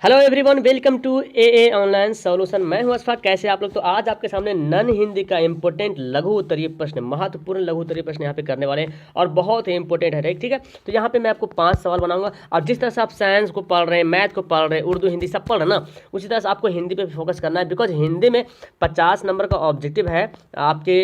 Hello everyone, welcome to a online solution. मैं हूं अशफाक। कैसे आप लोग? तो आज आपके सामने नन हिंदी का इंपॉर्टेंट लघु उत्तरीय प्रश्न, महत्वपूर्ण लघु उत्तरीय प्रश्न यहाँ पे करने वाले हैं और बहुत ही इंपॉर्टेंट है। ठीक है, तो यहाँ पे मैं आपको 5 सवाल बनाऊंगा और जिस तरह से आप साइंस को पढ़ रहे हैं, मैथ को पढ़ रहे हैं, उर्दू हिंदी सब पढ़ रहे हैं ना, उसी तरह से आपको हिंदी पे फोकस करना है। बिकॉज हिंदी में 50 नंबर का ऑब्जेक्टिव है आपके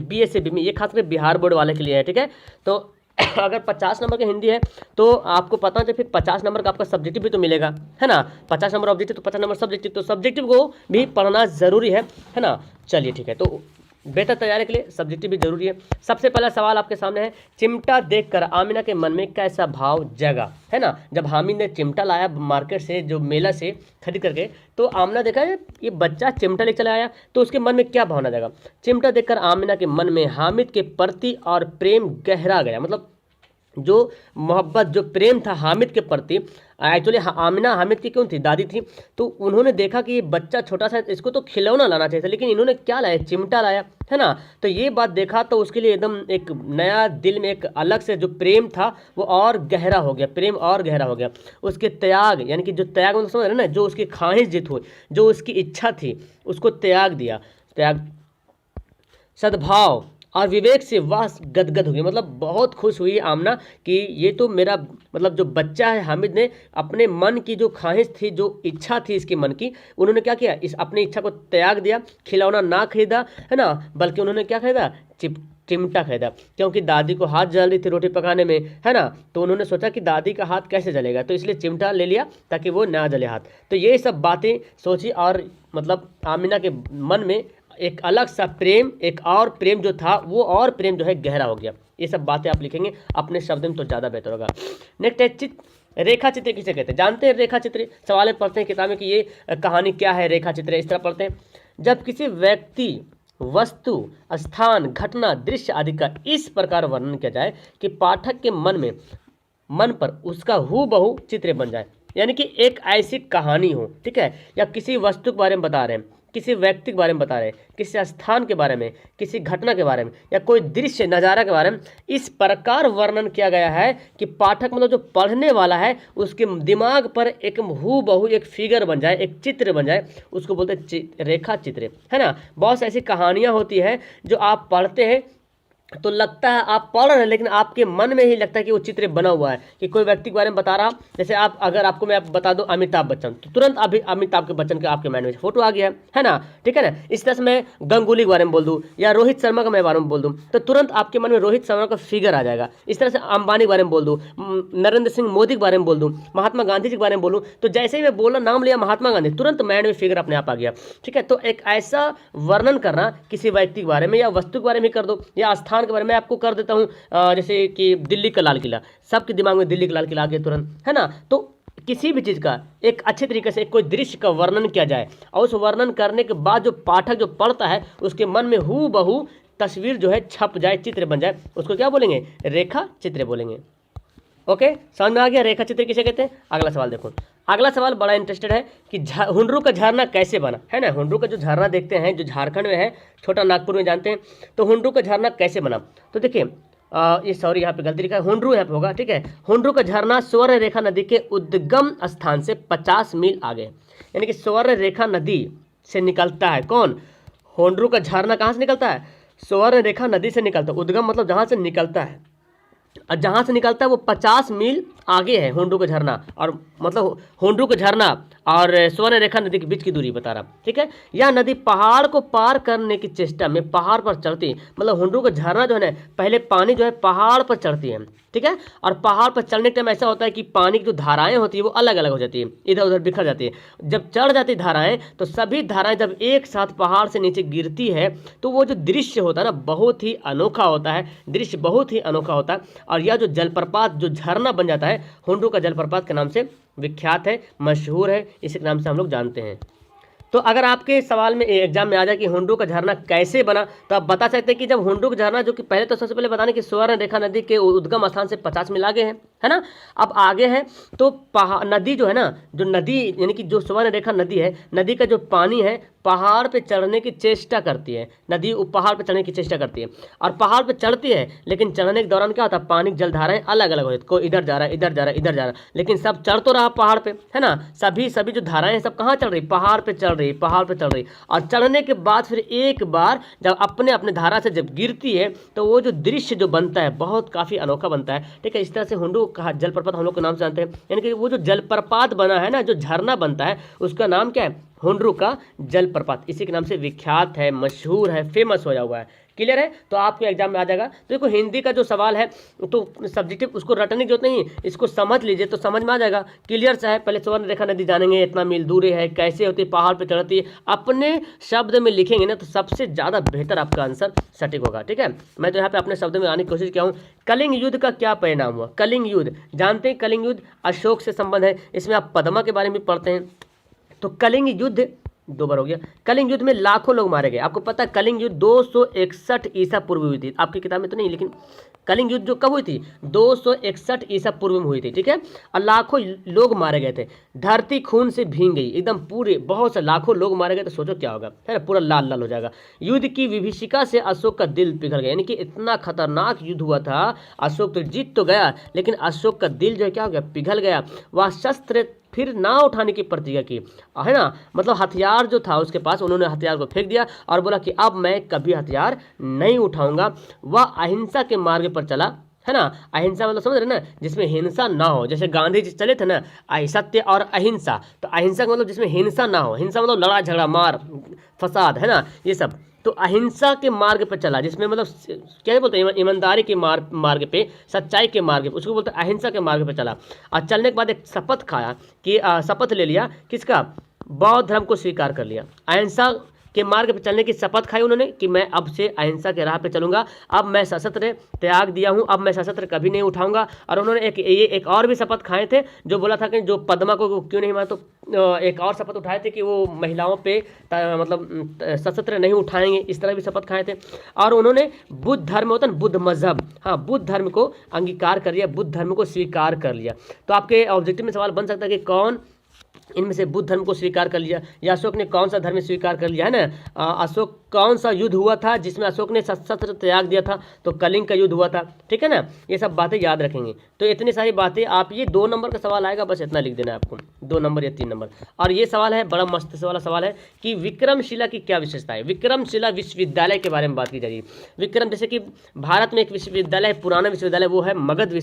BSc में, ये खासकर बिहार बोर्ड वाले के लिए है। ठीक है, तो अगर 50 नंबर का हिंदी है तो आपको पता है, फिर 50 नंबर का आपका सब्जेक्टिव भी तो मिलेगा, है ना। 50 नंबर ऑब्जेक्टिव तो 50 नंबर सब्जेक्टिव, तो सब्जेक्टिव को भी पढ़ना ज़रूरी है ना। चलिए ठीक है, तो बेहतर तैयारी के लिए सब्जेक्टिव भी जरूरी है। सबसे पहला सवाल आपके सामने है, चिमटा देखकर आमिना के मन में कैसा भाव जगा, है ना। जब हामिद ने चिमटा लाया मार्केट से, जो मेला से खरीद करके, तो आमिना देखा है ये बच्चा चिमटा लेकर चला आया, तो उसके मन में क्या भावना जगा। चिमटा देखकर आमिना के मन में हामिद के प्रति और प्रेम गहरा गया। मतलब जो मोहब्बत, जो प्रेम था हामिद के प्रति, एक्चुअली आमिना हामिद की क्यों थी, दादी थी, तो उन्होंने देखा कि ये बच्चा छोटा सा, इसको तो खिलौना लाना चाहिए था, लेकिन इन्होंने क्या लाया, चिमटा लाया, है ना। तो ये बात देखा तो उसके लिए एकदम एक नया दिल में एक अलग से जो प्रेम था वो और गहरा हो गया, प्रेम और गहरा हो गया। उसके त्याग, यानी कि जो त्याग मतलब समझ रहे ना, जो उसकी ख्वाहिश जित हुई, जो उसकी इच्छा थी, उसको त्याग दिया। त्याग, सद्भाव और विवेक से वह गदगद हो गई। मतलब बहुत खुश हुई आमना कि ये तो मेरा, मतलब जो बच्चा है हामिद ने अपने मन की जो ख्वाहिश थी, जो इच्छा थी इसके मन की, उन्होंने क्या किया, इस अपनी इच्छा को त्याग दिया। खिलौना ना खरीदा, है ना, बल्कि उन्होंने क्या खरीदा, चिमटा खरीदा। क्योंकि दादी को हाथ जल रही थी रोटी पकाने में, है ना, तो उन्होंने सोचा कि दादी का हाथ कैसे जलेगा, तो इसलिए चिमटा ले लिया ताकि वो ना जले हाथ। तो ये सब बातें सोची और मतलब आमिना के मन में एक अलग सा प्रेम, एक और प्रेम जो था वो और प्रेम जो है गहरा हो गया। ये सब बातें आप लिखेंगे अपने शब्द में तो ज़्यादा बेहतर होगा। नेक्स्ट है, रेखा चित्र किसे कहते हैं। जानते हैं रेखा चित्र, सवाल में पढ़ते हैं किताब में कि ये कहानी क्या है, रेखा चित्र इस तरह पढ़ते हैं, जब किसी व्यक्ति, वस्तु, स्थान, घटना, दृश्य आदि का इस प्रकार वर्णन किया जाए कि पाठक के मन पर उसका हूबहू चित्र बन जाए। यानी कि एक ऐसी कहानी हो, ठीक है, या किसी वस्तु के बारे में बता रहे हैं, किसी व्यक्ति के बारे में बता रहे हैं, किसी स्थान के बारे में, किसी घटना के बारे में, या कोई दृश्य नज़ारा के बारे में इस प्रकार वर्णन किया गया है कि पाठक, मतलब जो पढ़ने वाला है, उसके दिमाग पर एक हूबहू एक फिगर बन जाए, एक चित्र बन जाए, उसको बोलते हैं रेखा चित्र, है ना। बहुत ऐसी कहानियाँ होती है जो आप पढ़ते हैं तो लगता है आप पढ़ रहे हैं, लेकिन आपके मन में ही लगता है कि वो चित्र बना हुआ है, कि कोई व्यक्ति के बारे में बता रहा। जैसे आप, अगर आपको मैं बता दूं अमिताभ बच्चन, तो तुरंत अभी अमिताभ के बच्चन के आपके माइंड में फोटो आ गया, है ना। ठीक है ना। इस तरह से मैं गंगुली के बारे में बोल दूं या रोहित शर्मा के बारे में बोल दूं, तो तुरंत आपके मन में रोहित शर्मा का फिगर आ जाएगा। इस तरह से अंबानी के बारे में बोल दूं, नरेंद्र सिंह मोदी के बारे में बोल दूं, महात्मा गांधी जी के बारे में बोलूँ, तो जैसे ही मैं बोला, नाम लिया महात्मा गांधी, तुरंत माइंड में फिगर अपने आप आ गया। ठीक है, तो एक ऐसा वर्णन करना किसी व्यक्ति के बारे में या वस्तु के बारे में कर दो, या स्थान के बारे में आपको कर देता हूँ, जैसे कि दिल्ली का लाल किला, सबके दिमाग में दिल्ली का लाल किला आ गया तुरंत, है ना। तो किसी भी चीज़ का एक अच्छे तरीके से कोई दृश्य का वर्णन किया जाए और उस वर्णन करने के बाद जो पाठक जो पढ़ता है उसके मन में हूबहू तस्वीर जो है छप जाए, चित्र बन जाए, उसको क्या बोलेंगे, रेखा चित्र बोलेंगे। ओके, समझ में आ गया रेखा चित्र किसे कहते हैं। अगला सवाल देखो, अगला सवाल बड़ा इंटरेस्टेड है कि हुंडरू का झरना कैसे बना, है ना। हुंडरू का जो झरना देखते हैं, जो झारखंड में है, छोटा नागपुर में, जानते हैं, तो हुंडरू का झरना कैसे बना। तो देखिए, ये सॉरी यहाँ पे गलती लिखा है, हुंडरू यहाँ पे होगा, ठीक है। हुंडरू का झरना स्वर्ण रेखा नदी के उद्गम स्थान से 50 मील आगे, यानी कि स्वर्ण रेखा नदी से निकलता है। कौन, हुंडरू का झरना कहाँ से निकलता है, स्वर्ण रेखा नदी से निकलता है। उद्गम मतलब जहाँ से निकलता है, और जहाँ से निकलता है वो 50 मील आगे है हुंडरू का झरना, और मतलब हुंडरू का झरना और स्वर्ण रेखा नदी के बीच की दूरी बता रहा। ठीक है, यह नदी पहाड़ को पार करने की चेष्टा में पहाड़ पर चढ़ती है। मतलब हुंडरू का झरना जो है ना, पहले पानी जो है पहाड़ पर चढ़ती है, ठीक है, और पहाड़ पर चढ़ने के टाइम ऐसा होता है कि पानी की जो धाराएं होती है वो अलग अलग हो जाती है, इधर उधर बिखर जाती है। जब चढ़ जाती धाराएं, तो सभी धाराएं जब एक साथ पहाड़ से नीचे गिरती है, तो वो जो दृश्य होता है ना, बहुत ही अनोखा होता है, दृश्य बहुत ही अनोखा होता है। और यह जो जलप्रपात, जो झरना बन जाता है, हुंडरू का जलप्रपात के नाम से विख्यात है, मशहूर है, इसी के नाम से हम लोग जानते हैं। तो अगर आपके सवाल में एग्जाम में आ जाए कि हुंडरू का झरना कैसे बना, तो आप बता सकते हैं कि जब हुंडरू का झरना, जो कि पहले तो सबसे पहले बताने कि स्वर्ण रेखा नदी के उद्गम स्थान से 50 मील आगे है ना। अब आगे है तो नदी जो है ना, जो नदी यानी कि जो स्वर्ण रेखा नदी है, नदी का जो पानी है पहाड़ पे चढ़ने की चेष्टा करती है, नदी पहाड़ पे चढ़ने की चेष्टा करती है और पहाड़ पे चढ़ती है, लेकिन चढ़ने के दौरान क्या होता है, पानी की जलधाराएं अलग अलग होती है, कोई इधर जा रहा है, इधर जा रहा है, इधर जा रहा है, लेकिन सब चढ़ तो रहा पहाड़ पे, है ना। सभी सभी जो धाराएं हैं सब कहाँ चढ़ रही, पहाड़ पे चढ़ रही, पहाड़ पे चढ़ रही। और चढ़ने के बाद फिर एक बार जब अपने अपने धारा से जब गिरती है तो वो जो दृश्य जो बनता है बहुत काफ़ी अनोखा बनता है, ठीक है। इस तरह से हुंडू का जलप्रपात हम लोग के नाम से जानते हैं, यानी कि वो जो जलप्रपात बना है ना, जो झरना बनता है, उसका नाम क्या है, हुंडरू का जलप्रपात, इसी के नाम से विख्यात है, मशहूर है, फेमस होया हुआ है। क्लियर है, तो आपको एग्जाम में आ जाएगा। तो देखो हिंदी का जो सवाल है तो सब्जेक्टिव उसको रटने की जरूरत नहीं, इसको समझ लीजिए तो समझ में आ जाएगा। क्लियर सा है, पहले सुवर्ण रेखा नदी जानेंगे, इतना मील दूरी है, कैसे होती है, पहाड़ पे चढ़ती है, अपने शब्द में लिखेंगे ना तो सबसे ज़्यादा बेहतर आपका आंसर सटीक होगा, ठीक है। मैं तो यहाँ पे अपने शब्द में आने की कोशिश किया हूँ। कलिंग युद्ध का क्या परिणाम हुआ, कलिंग युद्ध जानते हैं, कलिंग युद्ध अशोक से संबंध है, इसमें आप पद्मा के बारे में पढ़ते हैं। तो कलिंग युद्ध 2 बार हो गया, कलिंग युद्ध में लाखों लोग मारे गए। आपको पता है कलिंग युद्ध 261 ईसा पूर्व हुई थी, आपकी किताब में तो नहीं, लेकिन कलिंग युद्ध जो कब हुई थी, 261 ईसा पूर्व में हुई थी, ठीक है। और लाखों लोग मारे गए थे, धरती खून से भीग गई एकदम पूरे, बहुत से लाखों लोग मारे गए, तो सोचो क्या होगा, है ना, पूरा लाल लाल हो जाएगा। युद्ध की विभीषिका से अशोक का दिल पिघल गया, यानी कि इतना खतरनाक युद्ध हुआ था, अशोक तो जीत तो गया, लेकिन अशोक का दिल जो है क्या हो गया, पिघल गया। वह शस्त्र फिर ना उठाने की प्रतिज्ञा की, है ना, मतलब हथियार जो था उसके पास, उन्होंने हथियार को फेंक दिया और बोला कि अब मैं कभी हथियार नहीं उठाऊंगा। वह अहिंसा के मार्ग पर चला, है ना। अहिंसा मतलब समझ रहे ना, जिसमें हिंसा ना हो, जैसे गांधी जी चले थे ना, सत्य और अहिंसा, तो अहिंसा का मतलब जिसमें हिंसा ना हो, हिंसा मतलब लड़ाई झगड़ा मार फसाद, है ना, ये सब। तो अहिंसा के मार्ग पर चला, जिसमें मतलब क्या बोलते हैं, ईमानदारी के मार्ग पे, सच्चाई के मार्ग पे, उसको बोलते हैं अहिंसा के मार्ग पे चला। और चलने के बाद एक शपथ खाया कि शपथ ले लिया, किसका, बौद्ध धर्म को स्वीकार कर लिया। अहिंसा के मार्ग पर चलने की शपथ खाई उन्होंने कि मैं अब से अहिंसा के राह पे चलूंगा, अब मैं सशस्त्र त्याग दिया हूं, अब मैं सशस्त्र कभी नहीं उठाऊंगा। और उन्होंने एक और भी शपथ खाए थे, जो बोला था कि जो पद्मा को क्यों नहीं माना, तो एक और शपथ उठाए थे कि वो महिलाओं पे मतलब सशस्त्र नहीं उठाएंगे, इस तरह भी शपथ खाए थे। और उन्होंने बुद्ध धर्म होता है, बुद्ध मजहब, हाँ, बुद्ध धर्म को अंगीकार कर लिया, बुद्ध धर्म को स्वीकार कर लिया। तो आपके ऑब्जेक्टिव में सवाल बन सकता है कि कौन इनमें से बुद्ध धर्म को स्वीकार कर लिया, या अशोक ने कौन सा धर्म स्वीकार कर लिया, है ना। अशोक कौन सा युद्ध हुआ था जिसमें अशोक ने शस्त्र त्याग दिया था, तो कलिंग का युद्ध हुआ था, ठीक है ना। ये सब बातें याद रखेंगे। तो इतनी सारी बातें आप, ये 2 नंबर का सवाल आएगा, बस इतना लिख देना है आपको, 2 नंबर या 3 नंबर। और ये सवाल है बड़ा मस्त वाला सवाल है कि विक्रमशिला की क्या विशेषता है। विक्रमशिला विश्वविद्यालय के बारे में बात की जाएगी। विक्रम, जैसे कि भारत में एक विश्वविद्यालय है, पुराना विश्वविद्यालय, वो है मगध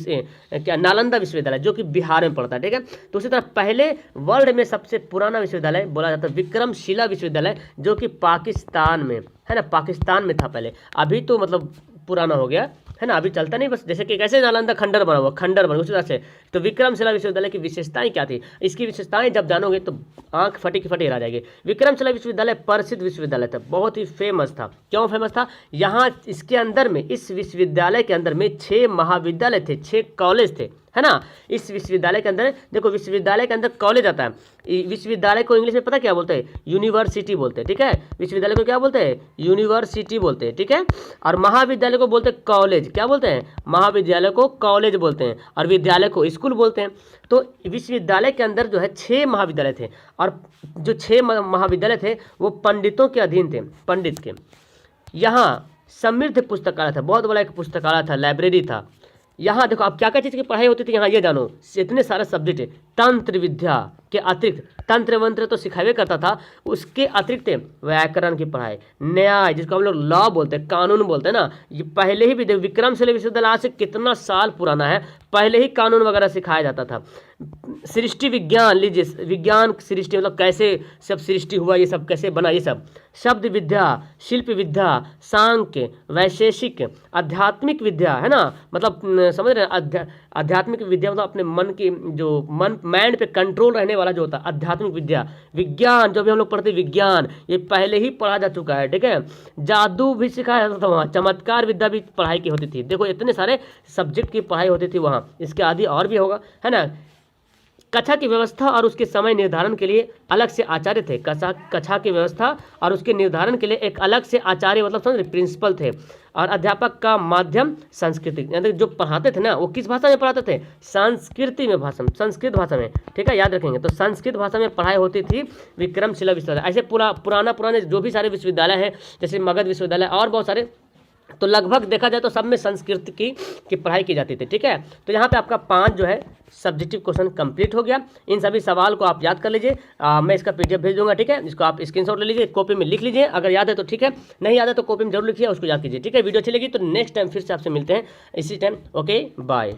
क्या नालंदा विश्वविद्यालय, जो कि बिहार में पड़ता है, ठीक है। तो उसी तरह पहले वर्ल्ड में सबसे पुराना विश्वविद्यालय बोला जाता है विक्रमशिला विश्वविद्यालय, जो कि पाकिस्तान में, है ना, पाकिस्तान में था पहले, अभी तो मतलब पुराना हो गया, है ना, अभी चलता नहीं, बस जैसे कि कैसे नालंदा खंडर बना हुआ, खंडर बना उसी तरह से। तो विक्रमशिला विश्वविद्यालय की विशेषताएं क्या थी, इसकी विशेषताएं जब जानोगे तो आंख फटी की फटी रह जाएगी। विक्रमशिला विश्वविद्यालय प्रसिद्ध विश्वविद्यालय था, बहुत ही फेमस था। क्यों फेमस था, यहाँ इसके अंदर में, इस विश्वविद्यालय के अंदर में 6 महाविद्यालय थे, 6 कॉलेज थे, है ना। इस विश्वविद्यालय के अंदर देखो, विश्वविद्यालय के अंदर कॉलेज आता है, विश्वविद्यालय को इंग्लिश में पता क्या बोलते हैं, यूनिवर्सिटी बोलते हैं, ठीक है। विश्वविद्यालय को क्या बोलते हैं, यूनिवर्सिटी बोलते हैं, ठीक है। और महाविद्यालय को बोलते हैं कॉलेज, क्या बोलते हैं, महाविद्यालय को कॉलेज बोलते हैं, और विद्यालय को स्कूल बोलते हैं। तो विश्वविद्यालय के अंदर जो है 6 महाविद्यालय थे, और जो 6 महाविद्यालय थे वो पंडितों के अधीन थे, पंडित के। यहाँ समृद्ध पुस्तकालय था, बहुत बड़ा एक पुस्तकालय था, लाइब्रेरी था। यहाँ देखो आप क्या क्या चीज़ की पढ़ाई होती थी, यहाँ ये जानो, इतने सारे सब्जेक्ट है। तंत्र विद्या के अतिरिक्त, तंत्र मंत्र तो सिखावे करता था, उसके अतिरिक्त व्याकरण की पढ़ाई, न्याय जिसको हम लोग लॉ बोलते हैं, कानून बोलते हैं ना, ये पहले ही विक्रमशिला विश्वविद्यालय आज से कितना साल पुराना है, पहले ही कानून वगैरह सिखाया जाता था। सृष्टि विज्ञान लीजिए, विज्ञान सृष्टि मतलब कैसे सब सृष्टि हुआ, ये सब कैसे बना, ये सब। शब्द विद्या, शिल्प विद्या, सांख्य, वैशेषिक, आध्यात्मिक विद्या, है ना, मतलब समझ रहे हैं, आध्यात्मिक विद्या मतलब अपने मन की, जो मन माइंड पे कंट्रोल रहने वाला जो होता है, आध्यात्मिक विद्या। विज्ञान जो भी हम लोग पढ़ते हैं, विज्ञान ये पहले ही पढ़ा जा चुका है, ठीक है। जादू भी सिखाया जाता था वहाँ, चमत्कार विद्या भी पढ़ाई की होती थी। देखो इतने सारे सब्जेक्ट की पढ़ाई होती थी वहाँ, इसके आदि और भी होगा, है ना। कक्षा की व्यवस्था और उसके समय निर्धारण के लिए अलग से आचार्य थे। कक्षा की व्यवस्था और उसके निर्धारण के लिए एक अलग से आचार्य मतलब समझ प्रिंसिपल थे। और अध्यापक का माध्यम संस्कृत, यानी जो पढ़ाते थे ना वो किस भाषा में पढ़ाते थे, संस्कृति में भाषा, संस्कृत भाषा में, ठीक है, याद रखेंगे। तो संस्कृत भाषा में पढ़ाई होती थी विक्रमशिला विश्वविद्यालय। ऐसे पुराने जो भी सारे विश्वविद्यालय हैं, जैसे मगध विश्वविद्यालय और बहुत सारे, तो लगभग देखा जाए तो सब में संस्कृत की पढ़ाई की जाती थी, ठीक है। तो यहाँ पे आपका 5 जो है सब्जेक्टिव क्वेश्चन कंप्लीट हो गया। इन सभी सवाल को आप याद कर लीजिए, मैं इसका पीडीएफ भेज दूंगा, ठीक है। इसको आप स्क्रीनशॉट ले लीजिए, कॉपी में लिख लीजिए, अगर याद है तो ठीक है, नहीं याद है तो कॉपी में जरूर लिखिए, उसको याद कीजिए, ठीक है। वीडियो अच्छी लगी तो नेक्स्ट टाइम फिर से आपसे मिलते हैं इसी टाइम। Okay, bye.